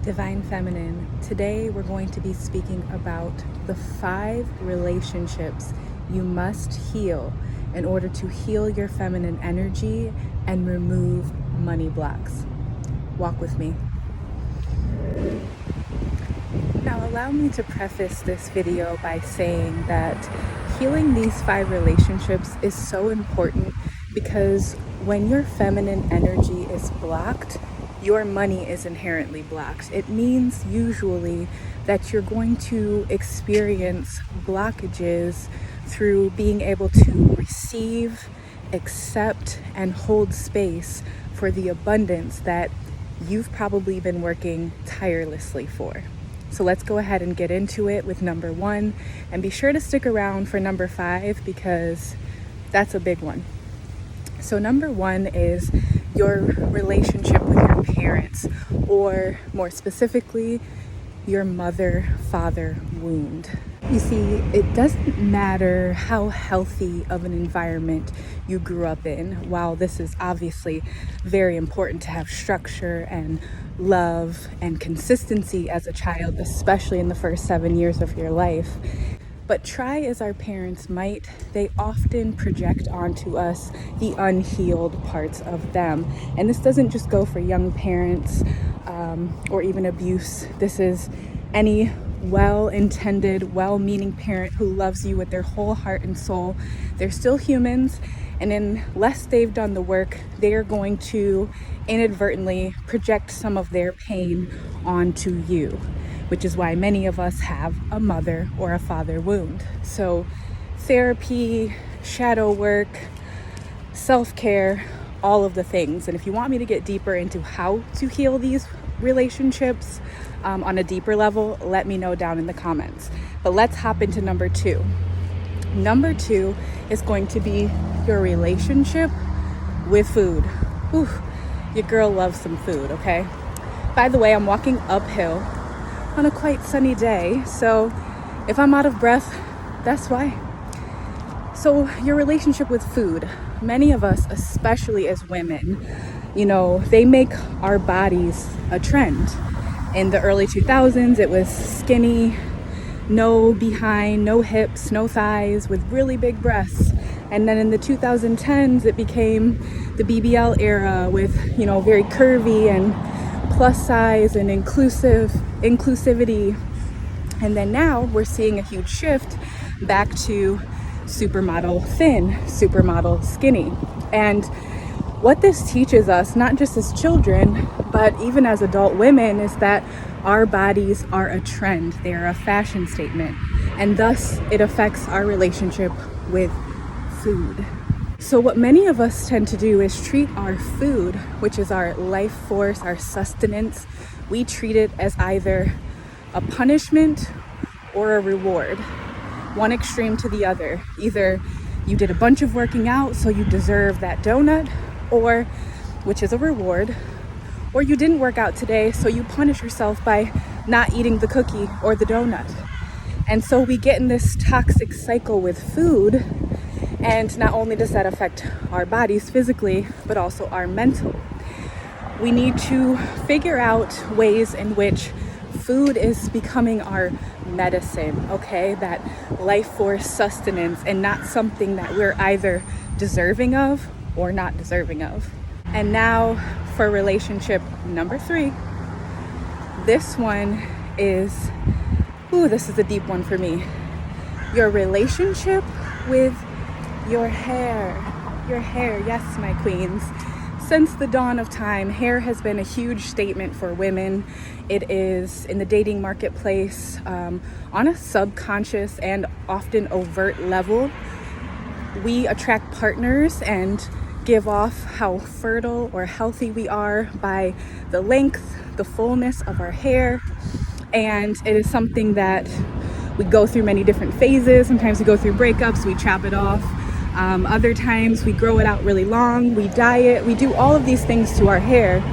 Divine Feminine. Today we're going to be speaking about the 5 relationships you must heal in order to heal your feminine energy and remove money blocks. Walk with me. Now allow me to preface this video by saying that healing these 5 relationships is so important because when your feminine energy is blocked, your money is inherently blocked. It means usually that you're going to experience blockages through being able to receive, accept, and hold space for the abundance that you've probably been working tirelessly for. So let's go ahead and get into it with number 1, and be sure to stick around for number 5 because that's a big one. So number 1 is your relationship with your parents, or more specifically, your mother-father wound. You see, it doesn't matter how healthy of an environment you grew up in. While this is obviously very important to have structure and love and consistency as a child, especially in the first 7 years of your life, but try as our parents might, they often project onto us the unhealed parts of them. And this doesn't just go for young parents or even abuse. This is any well-intended, well-meaning parent who loves you with their whole heart and soul. They're still humans, and unless they've done the work, they are going to inadvertently project some of their pain onto you, which is why many of us have a mother or a father wound. So therapy, shadow work, self-care, all of the things. And if you want me to get deeper into how to heal these relationships on a deeper level, let me know down in the comments. But let's hop into number 2. Number 2 is going to be your relationship with food. Whew, your girl loves some food, okay? By the way, I'm walking uphill on a quite sunny day, so if I'm out of breath, that's why. So your relationship with food, many of us, especially as women, they make our bodies a trend. In the early 2000s, it was skinny, no behind, no hips, no thighs, with really big breasts. And then in the 2010s, it became the BBL era with, very curvy and plus size and inclusivity. And then now we're seeing a huge shift back to supermodel thin, supermodel skinny. And what this teaches us, not just as children, but even as adult women, is that our bodies are a trend. They are a fashion statement. And thus it affects our relationship with food. So what many of us tend to do is treat our food, which is our life force, our sustenance, we treat it as either a punishment or a reward. One extreme to the other. Either you did a bunch of working out, so you deserve that donut, or, which is a reward, or you didn't work out today, so you punish yourself by not eating the cookie or the donut. And so we get in this toxic cycle with food. And not only does that affect our bodies physically, but also our mental. We need to figure out ways in which food is becoming our medicine, okay? That life force sustenance, and not something that we're either deserving of or not deserving of. And now for relationship number 3. This one is, this is a deep one for me. Your relationship with your hair, yes, my queens. Since the dawn of time, hair has been a huge statement for women. It is in the dating marketplace on a subconscious and often overt level. We attract partners and give off how fertile or healthy we are by the length, the fullness of our hair. And it is something that we go through many different phases. Sometimes we go through breakups, we chop it off. Other times we grow it out really long, we dye it, we do all of these things to our hair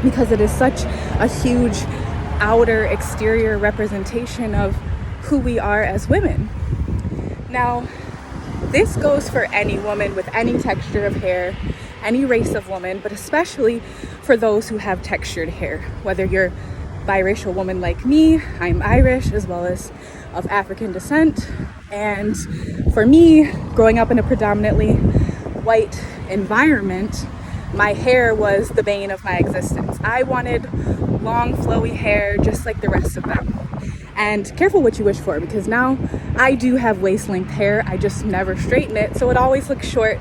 because it is such a huge outer exterior representation of who we are as women. Now, this goes for any woman with any texture of hair, any race of woman, but especially for those who have textured hair, whether you're biracial woman like me. I'm Irish as well as of African descent. And for me, growing up in a predominantly white environment, my hair was the bane of my existence. I wanted long, flowy hair just like the rest of them. And careful what you wish for, because now I do have waist-length hair. I just never straighten it, so it always looks short,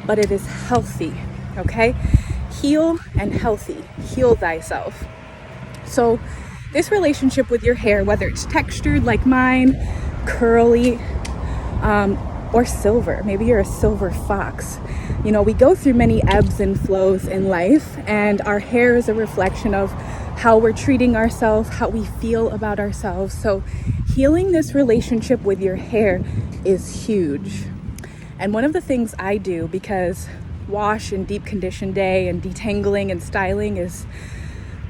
but it is healthy, okay? Heal and healthy. Heal thyself. So this relationship with your hair, whether it's textured like mine, curly, or silver. Maybe you're a silver fox. You know, we go through many ebbs and flows in life, and our hair is a reflection of how we're treating ourselves, how we feel about ourselves. So healing this relationship with your hair is huge. And one of the things I do, because wash and deep condition day and detangling and styling is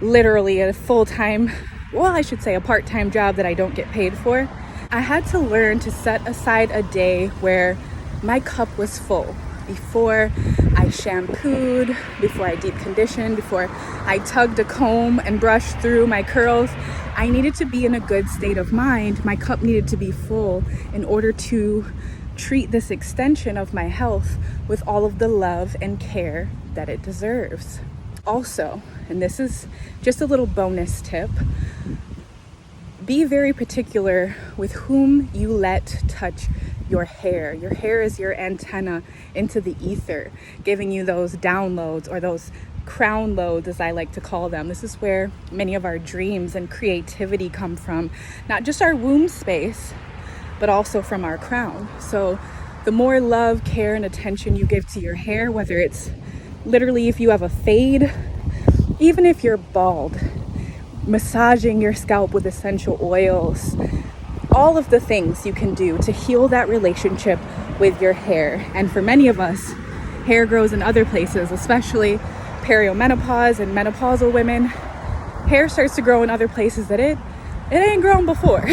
literally a full-time, well, I should say a part-time job that I don't get paid for, I had to learn to set aside a day where my cup was full. Before I shampooed, before I deep conditioned, before I tugged a comb and brushed through my curls, I needed to be in a good state of mind. My cup needed to be full in order to treat this extension of my health with all of the love and care that it deserves. Also, and this is just a little bonus tip, be very particular with whom you let touch your hair. Your hair is your antenna into the ether, giving you those downloads, or those crown loads, as I like to call them. This is where many of our dreams and creativity come from, not just our womb space, but also from our crown. So the more love, care, and attention you give to your hair, whether it's literally if you have a fade, even if you're bald, massaging your scalp with essential oils, all of the things you can do to heal that relationship with your hair. And for many of us, hair grows in other places, especially perimenopause and menopausal women. Hair starts to grow in other places that it ain't grown before.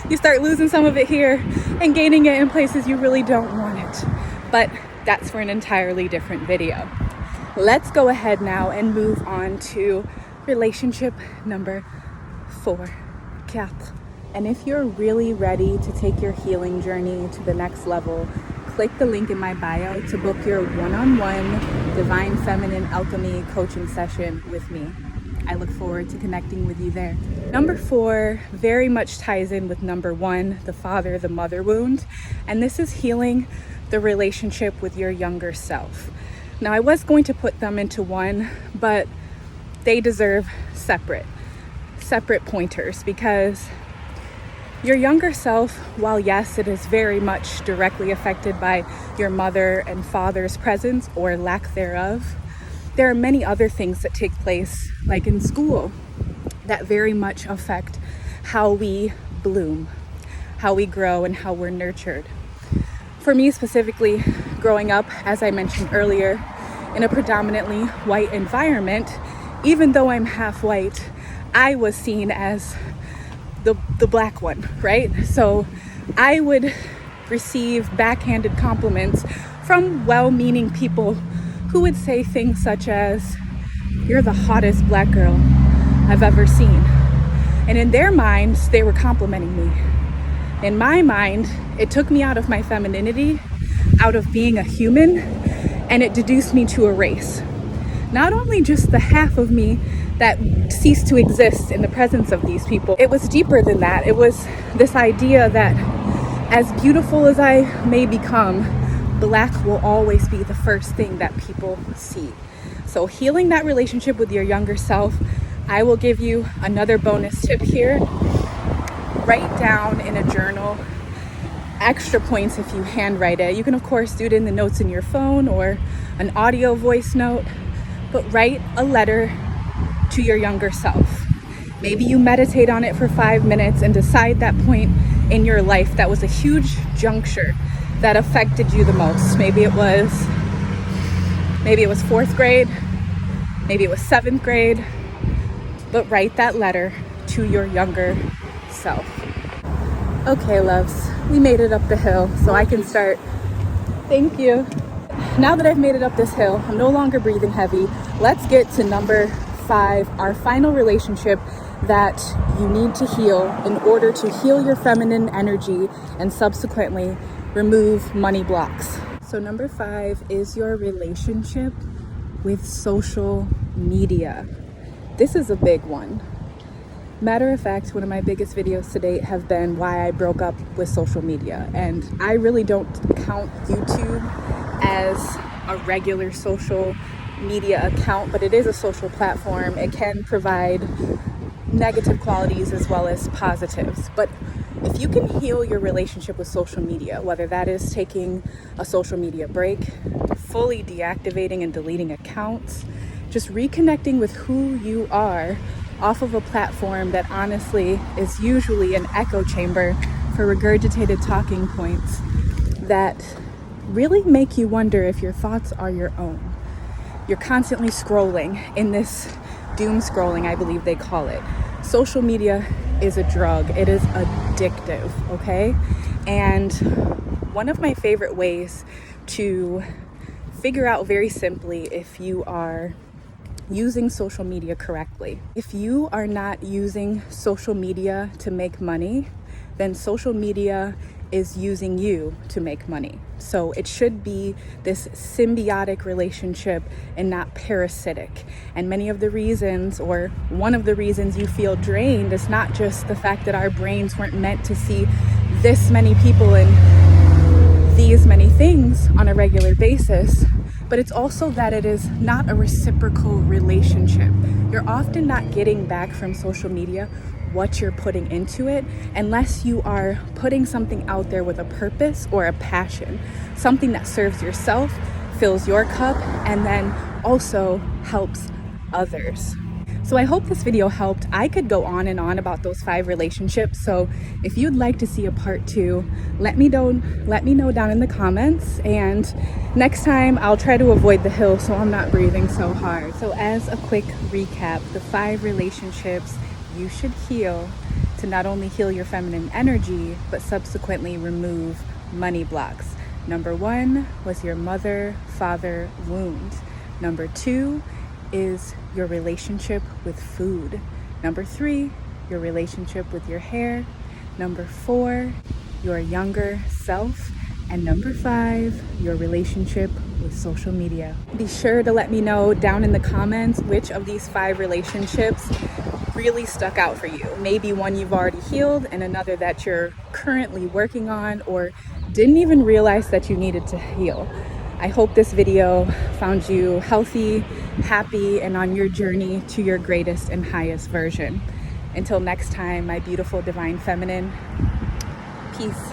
You start losing some of it here and gaining it in places you really don't want it. But that's for an entirely different video. Let's go ahead now and move on to relationship number 4. And if you're really ready to take your healing journey to the next level, click the link in my bio to book your one-on-one Divine Feminine Alchemy coaching session with me. I look forward to connecting with you there. Number 4 very much ties in with number 1, the father, the mother wound. And this is healing the relationship with your younger self. Now, I was going to put them into one, but they deserve separate pointers, because your younger self, while yes, it is very much directly affected by your mother and father's presence or lack thereof, there are many other things that take place, like in school, that very much affect how we bloom, how we grow, and how we're nurtured. For me specifically, growing up, as I mentioned earlier, in a predominantly white environment, even though I'm half white, I was seen as the black one, right? So I would receive backhanded compliments from well-meaning people who would say things such as, "You're the hottest black girl I've ever seen." And in their minds, they were complimenting me. In my mind, it took me out of my femininity, out of being a human, and it deduced me to a race. Not only just the half of me that ceased to exist in the presence of these people, it was deeper than that. It was this idea that as beautiful as I may become, black will always be the first thing that people see. So healing that relationship with your younger self, I will give you another bonus tip here. Write down in a journal extra points if you handwrite it. You can of course do it in the notes in your phone or an audio voice note, but write a letter to your younger self. Maybe you meditate on it for 5 minutes and decide that point in your life that was a huge juncture that affected you the most. Maybe it was 4th grade, maybe it was 7th grade, but write that letter to your younger self. Okay, loves, we made it up the hill, so I can start. Thank you. Now that I've made it up this hill, I'm no longer breathing heavy. Let's get to number 5, our final relationship that you need to heal in order to heal your feminine energy and subsequently remove money blocks. So number 5 is your relationship with social media. This is a big one. Matter of fact, one of my biggest videos to date have been why I broke up with social media. And I really don't count YouTube as a regular social media account, but it is a social platform. It can provide negative qualities as well as positives. But if you can heal your relationship with social media, whether that is taking a social media break, fully deactivating and deleting accounts, just reconnecting with who you are off of a platform that honestly is usually an echo chamber for regurgitated talking points that really make you wonder if your thoughts are your own. You're constantly scrolling in this doom scrolling, I believe they call it. Social media is a drug. It is addictive, okay? And one of my favorite ways to figure out very simply if you are using social media correctly. If you are not using social media to make money, then social media is using you to make money. So it should be this symbiotic relationship and not parasitic. And many of the reasons, or one of the reasons you feel drained, is not just the fact that our brains weren't meant to see this many people and these many things on a regular basis, but it's also that it is not a reciprocal relationship. You're often not getting back from social media what you're putting into it unless you are putting something out there with a purpose or a passion, something that serves yourself, fills your cup, and then also helps others. So I hope this video helped. I could go on and on about those 5 relationships. So if you'd like to see a part 2, let me know down in the comments. And next time I'll try to avoid the hill so I'm not breathing so hard. So as a quick recap, the 5 relationships you should heal to not only heal your feminine energy, but subsequently remove money blocks. Number 1 was your mother-father wound. Number 2 is your relationship with food. Number 3, your relationship with your hair. Number 4, your younger self. And number 5, your relationship with social media. Be sure to let me know down in the comments which of these 5 relationships really stuck out for you. Maybe one you've already healed and another that you're currently working on or didn't even realize that you needed to heal. I hope this video found you healthy, happy, and on your journey to your greatest and highest version. Until next time, my beautiful divine feminine, peace.